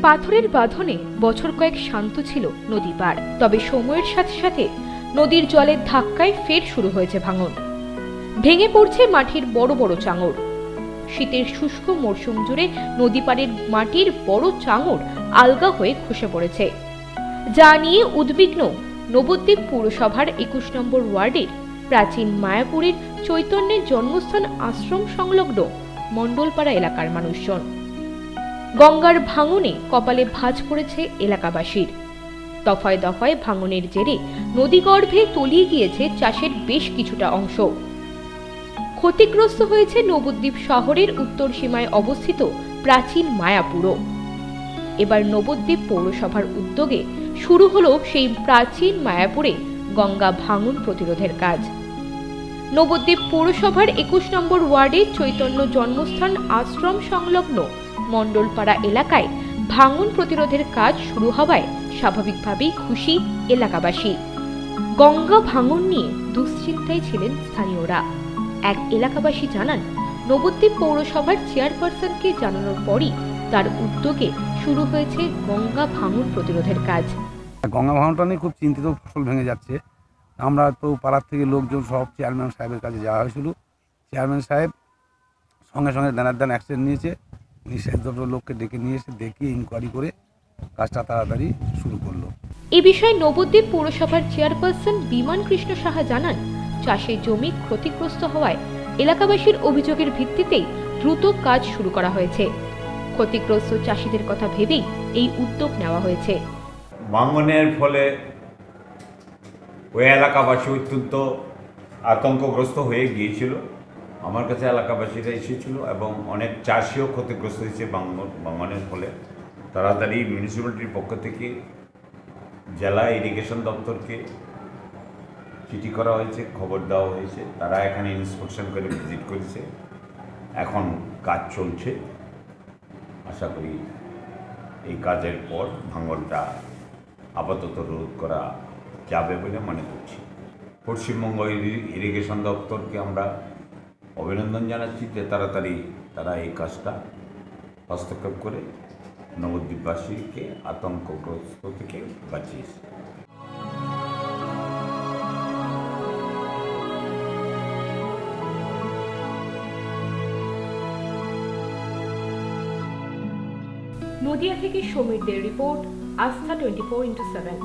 পাথরের বাঁধনে বছর কয়েক শান্ত ছিল নদী পার, তবে সময়ের সাথে সাথে নদীর জলের ধাক্কায় ফের শুরু হয়েছে ভাঙন। ভেঙে পড়ছে মাটির বড় বড় চাঙড়। শীতের শুষ্ক মরশুম জুড়ে নদী পাড়ের মাটির বড় চাঙড় আলগা হয়ে খসে পড়েছে, যা নিয়ে উদ্বিগ্ন নবদ্বীপ পৌরসভার ২১ নম্বর ওয়ার্ডের প্রাচীন মায়াপুরের চৈতন্যের জন্মস্থান আশ্রম সংলগ্ন মণ্ডলপাড়া এলাকার মানুষজন। গঙ্গার ভাঙনে কপালে ভাঁজ পড়েছে এলাকাবাসীর। দফায় দফায় ভাঙনের জেরে নদীগর্ভে তলিয়ে গিয়েছে চাষের বেশ কিছুটা অংশ। ক্ষতিগ্রস্ত হয়েছে নবদ্বীপ শহরের উত্তর সীমায় অবস্থিত প্রাচীন মায়াপুরও। এবার নবদ্বীপ পৌরসভার উদ্যোগে শুরু হলো সেই প্রাচীন মায়াপুরে গঙ্গা ভাঙন প্রতিরোধের কাজ। নবদ্বীপ পৌরসভার ২১ নম্বর ওয়ার্ডের চৈতন্য জন্মস্থান আশ্রম সংলগ্ন মণ্ডলপাড়া এলাকায় ভাঙন প্রতিরোধের কাজ শুরু হওয়ায় স্বাভাবিকভাবেই খুশি এলাকাবাসী। গঙ্গা ভাঙন নিয়ে দুশ্চিন্তায় ছিলেন স্থানীয়রা। এক এলাকাবাসী জানান, নবদ্বীপ পৌরসভার চেয়ারপারসনকে জানানোর পরই তার উদ্যোগে শুরু হয়েছে গঙ্গা ভাঙন প্রতিরোধের কাজ। গঙ্গা ভাঙনটা নিয়ে খুব চিন্তিত, ফসল ভেঙে যাচ্ছে। আমরা তো পাড়ার থেকে লোকজন সব চেয়ারম্যান সাহেবের কাছে যাওয়া হয়েছিল। চেয়ারম্যান সাহেব সঙ্গে সঙ্গে দেনার অ্যাকশন নিয়েছে। নিঃশ্বাস লোককে ডেকে নিয়ে এসে দেখিয়ে ইনকোয়ারি করে কাজটা তাড়াতাড়ি শুরু করলো। এ বিষয়ে নবদ্বীপ পৌরসভার চেয়ারপারসন বিমান কৃষ্ণ সাহা জানান, চাষের জমি ক্ষতিগ্রস্ত হওয়ায় এলাকাবাসীর অভিযোগের ভিত্তিতেই দ্রুত কাজ শুরু করা হয়েছে। ক্ষতিগ্রস্ত চাষিদের কথা ভেবেই এই উদ্যোগ নেওয়া হয়েছে। ভাঙনের ফলে ওই এলাকাবাসী অত্যন্ত আতঙ্কগ্রস্ত হয়ে গিয়েছিল। আমার কাছে এলাকাবাসীরা এসেছিল এবং অনেক চাষিও ক্ষতিগ্রস্ত হয়েছে ভাঙনের ফলে। তাড়াতাড়ি মিউনিসিপ্যালিটির পক্ষ থেকে জেলা ইরিগেশন দপ্তরকে চিঠি করা হয়েছে, খবর দেওয়া হয়েছে। তারা এখানে ইন্সপেকশন করে ভিজিট করেছে। এখন কাজ চলছে। আশা করি এই কাজের পর ভাঙনটা আপাতত রোধ করা যাবে বলে মনে করছি। পশ্চিমবঙ্গ ইরিগেশন দপ্তরকে আমরা অভিনন্দন জানাচ্ছি যে তাড়াতাড়ি তারা এই কাজটা হস্তক্ষেপ করে নবদ্বীপবাসীকে আতঙ্কগ্রস্ত থেকে বাঁচিয়েছে। নদিয়া থেকে সমীরদের রিপোর্ট, আস্থা 24x7।